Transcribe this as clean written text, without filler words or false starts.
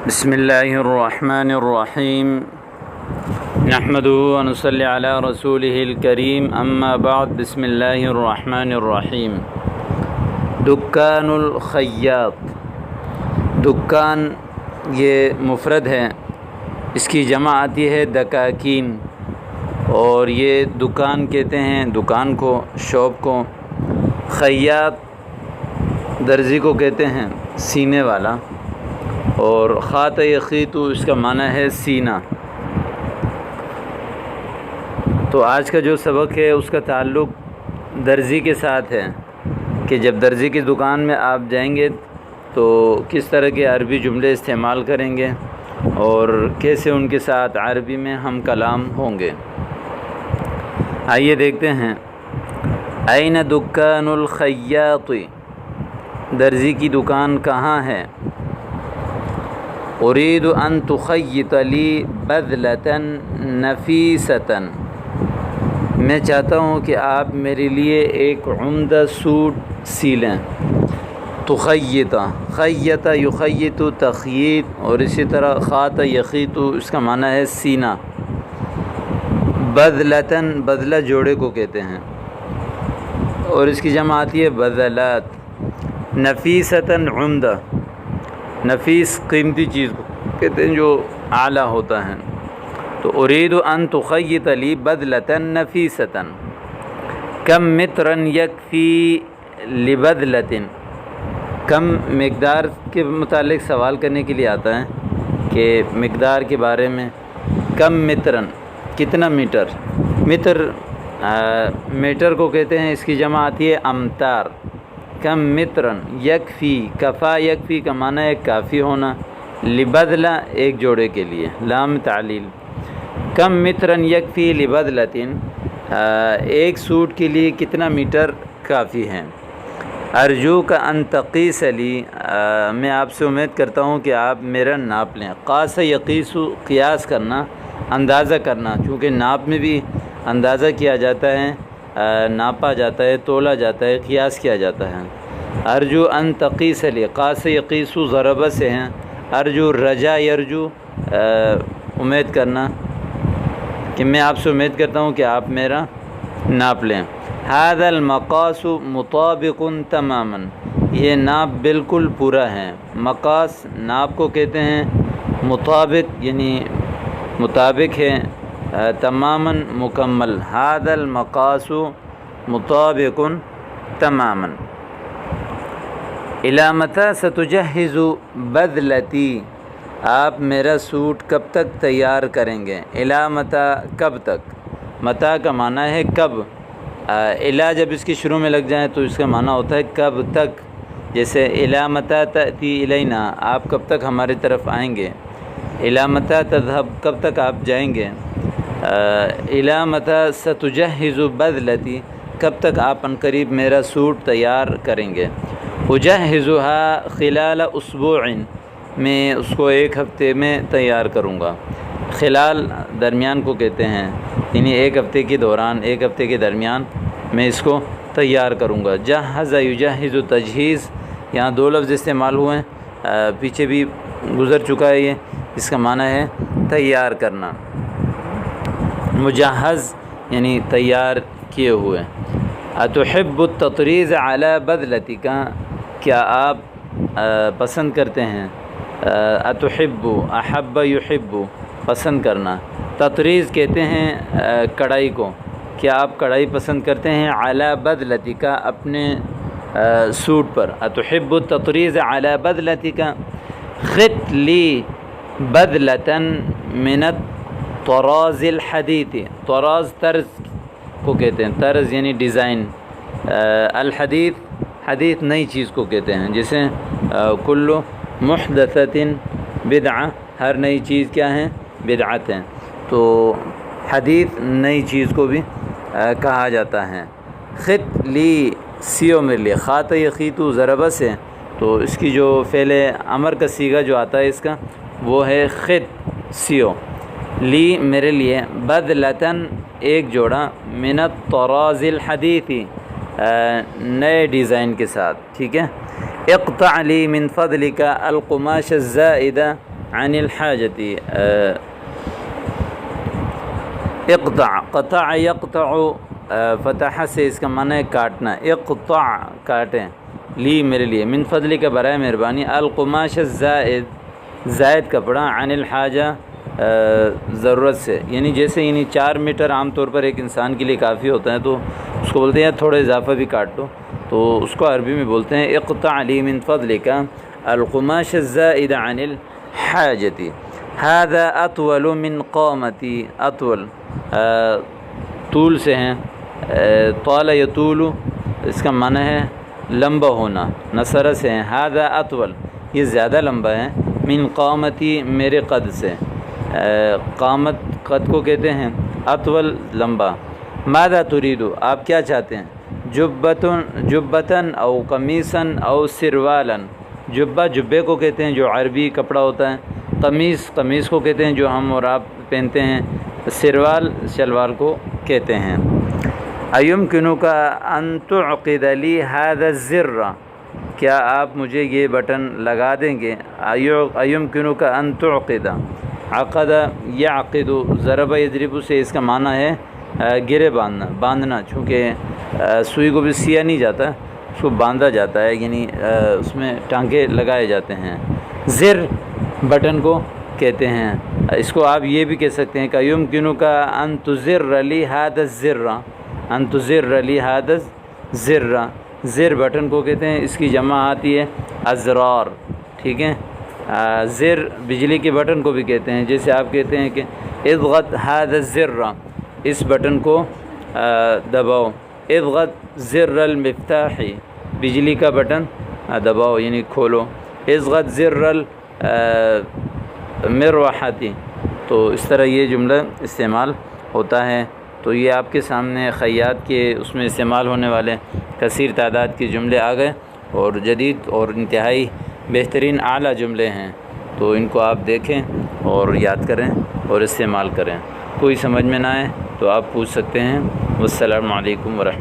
بسم اللہ الرحمن الرحیم نحمدہ ونصلی علی رسولہ الکریم اما بعد بسم اللہ الرحمن الرحیم دکان الخیاط، دکان یہ مفرد ہے، اس کی جمع آتی ہے دکاکین، اور یہ دکان کہتے ہیں دکان کو، شاپ کو۔ خیاط درزی کو کہتے ہیں، سینے والا، اور خاط یخیط اس کا معنی ہے سینہ۔ تو آج کا جو سبق ہے اس کا تعلق درزی کے ساتھ ہے کہ جب درزی کی دکان میں آپ جائیں گے تو کس طرح کے عربی جملے استعمال کریں گے اور کیسے ان کے ساتھ عربی میں ہم کلام ہوں گے۔ آئیے دیکھتے ہیں۔ این دکان الخیاط، درزی کی دکان کہاں ہے؟ اريد ان تخيط لي بدلة نفيسة، میں چاہتا ہوں کہ آپ میرے لیے ایک عمدہ سوٹ سیلیں۔ تخیط، خیط یخیط تخییط، اور اسی طرح خاط یخیط اس کا معنی ہے سینہ۔ بدلتاً، بدلہ جوڑے کو کہتے ہیں، اور اس کی جمع آتی ہے بدلات۔ نفیستاً، عمدہ، نفیس قیمتی چیز کو کہتے ہیں جو اعلیٰ ہوتا ہے۔ تو اريد ان تخيط لي بدلة نفيسة، کم مترا يكفي لبدلة، کم مقدار کے متعلق سوال کرنے کے لیے آتا ہے کہ مقدار کے بارے میں۔ کم مترا، کتنا میٹر؟ میٹر کو کہتے ہیں، اس کی جمع آتی ہے امتار۔ کم مترن یکفی، کفا یکفی کا معنی ہے کافی ہونا، لبدلہ ایک جوڑے کے لیے، لام تعلیل۔ کم مترن یکفی لبدلتن، ایک سوٹ کے لیے کتنا میٹر کافی ہے۔ ارجو کا ان تقیس لی، میں آپ سے امید کرتا ہوں کہ آپ میرا ناپ لیں۔ قاس یقیس، قیاس کرنا، اندازہ کرنا، چونکہ ناپ میں بھی اندازہ کیا جاتا ہے، ناپا جاتا ہے، تولا جاتا ہے، قیاس کیا جاتا ہے۔ ارجو ان تقیس لی، قاس یقیس ضربہ سے ہیں۔ ارجو رجا یرجو، امید کرنا، کہ میں آپ سے امید کرتا ہوں کہ آپ میرا ناپ لیں۔ ھذا المقاس مطابق تماما، یہ ناپ بالکل پورا ہے۔ مقاس ناپ کو کہتے ہیں، مطابق یعنی مطابق ہے، تماما مکمل۔ ھذا المقاس مطابق تماما۔ الی متی ستجہز بدلتی، آپ میرا سوٹ کب تک تیار کریں گے؟ الی متی، کب تک؟ متی کا معنی ہے کب۔ الی جب اس کی شروع میں لگ جائیں تو اس کا معنی ہوتا ہے کب تک، جیسے الی متی تأتی الینا، آپ کب تک ہماری طرف آئیں گے۔ الی متی تذهب، کب تک آپ جائیں گے۔ الی متی ستجہز بدلتی، کب تک آپ ان قریب میرا سوٹ تیار کریں گے۔ اجہزها خلال اسبوع، میں اس کو ایک ہفتے میں تیار کروں گا۔ خلال درمیان کو کہتے ہیں، یعنی ایک ہفتے کے دوران، ایک ہفتے کے درمیان میں اس کو تیار کروں گا۔ جہز یجہز تجہیز، یہاں دو لفظ استعمال ہوئے ہیں، پیچھے بھی گزر چکا ہے یہ، اس کا معنی ہے تیار کرنا۔ مجہز یعنی تیار کیے ہوئے۔ اتحب التطریز علی بدلتک، کیا آپ پسند کرتے ہیں؟ اتحب، احب یحب، پسند کرنا۔ تطریز کہتے ہیں کڑھائی کو، کیا آپ کڑھائی پسند کرتے ہیں؟ علی بدلتک، اپنے سوٹ پر۔ اتحب التطریز علی بدلتک، خط لی بدلة من الطراز الحدیث، طراز طرز کو کہتے ہیں، طرز یعنی ڈیزائن، الحدیث، حدیث نئی چیز کو کہتے ہیں، جیسے کل محدثۃ بدعہ، ہر نئی چیز کیا ہیں؟ بدعت ہیں، تو حدیث نئی چیز کو بھی کہا جاتا ہے۔ خط لی، سیو میرے لیے، خاط یخیط ضربہ سے، تو اس کی جو فعل امر کا صیغہ جو آتا ہے اس کا وہ ہے خط، سیو۔ لی میرے لیے، بدلتاً ایک جوڑا، من الطراز الحدیث نئے ڈیزائن کے ساتھ، ٹھیک ہے۔ اقطع لی من فضلک القماش الزائدہ، عن الحاجتی اقطع قطع یقطع فتح سے اس کا معنی ہے کاٹنا. اقطع کاٹیں. لی میرے لیے. من فضلی کا برائے مہربانی. القماش الزائد زائد کپڑا. عن الحاجہ ضرورت سے. یعنی جیسے 4 میٹر عام طور پر ایک انسان کے لیے کافی ہوتا ہے تو اس کو بولتے ہیں تھوڑا اضافہ بھی کاٹ دو, تو اس کو عربی میں بولتے ہیں اقطع لی من فضلک القماش الزائد عن الحاجتی. هذا اطول من قامتی. اطول طول سے ہیں. طال یطول اس کا معنی ہے لمبا ہونا. نصر سے ہیں. هذا اطول یہ زیادہ لمبا ہے. من قامتی میرے قد سے. قامت قد کو کہتے ہیں. اطول لمبا. ماذا تريد آپ کیا چاہتے ہیں. جبتن او قمیصن او سروالاً. جبہ جبے کو کہتے ہیں جو عربی کپڑا ہوتا ہے. قمیص کو کہتے ہیں جو ہم اور آپ پہنتے ہیں. سروال شلوار کو کہتے ہیں. ایمکنک ان تعقد لی هذا الزر کیا آپ مجھے یہ بٹن لگا دیں گے. ایمکنک ان تعقد. عقد یعقد ضرب یضرب سے اس کا معنی ہے گرے باندھنا. چونکہ سوئی کو بھی سیا نہیں جاتا, اس کو باندھا جاتا ہے, یعنی اس میں ٹانکے لگائے جاتے ہیں. زر بٹن کو کہتے ہیں. اس کو آپ یہ بھی کہہ سکتے ہیں کہ یمکنک ان تزر لی هذا الزر. ان تزر لی هذا الزر. زر بٹن کو کہتے ہیں. اس کی جمع آتی ہے ازرار. ٹھیک ہے. زر بجلی کے بٹن کو بھی کہتے ہیں. جیسے آپ کہتے ہیں کہ اضغط هذا الزر اس بٹن کو دباؤ. اضغط زر المفتاح بجلی کا بٹن دباؤ یعنی کھولو. اضغط زر المروحتی. تو اس طرح یہ جملہ استعمال ہوتا ہے. تو یہ آپ کے سامنے خیاط کے اس میں استعمال ہونے والے کثیر تعداد کے جملے آ گئے, اور جدید اور انتہائی بہترین اعلیٰ جملے ہیں. تو ان کو آپ دیکھیں اور یاد کریں اور استعمال کریں. کوئی سمجھ میں نہ آئے تو آپ پوچھ سکتے ہیں. والسلام علیکم ورحمۃ اللہ.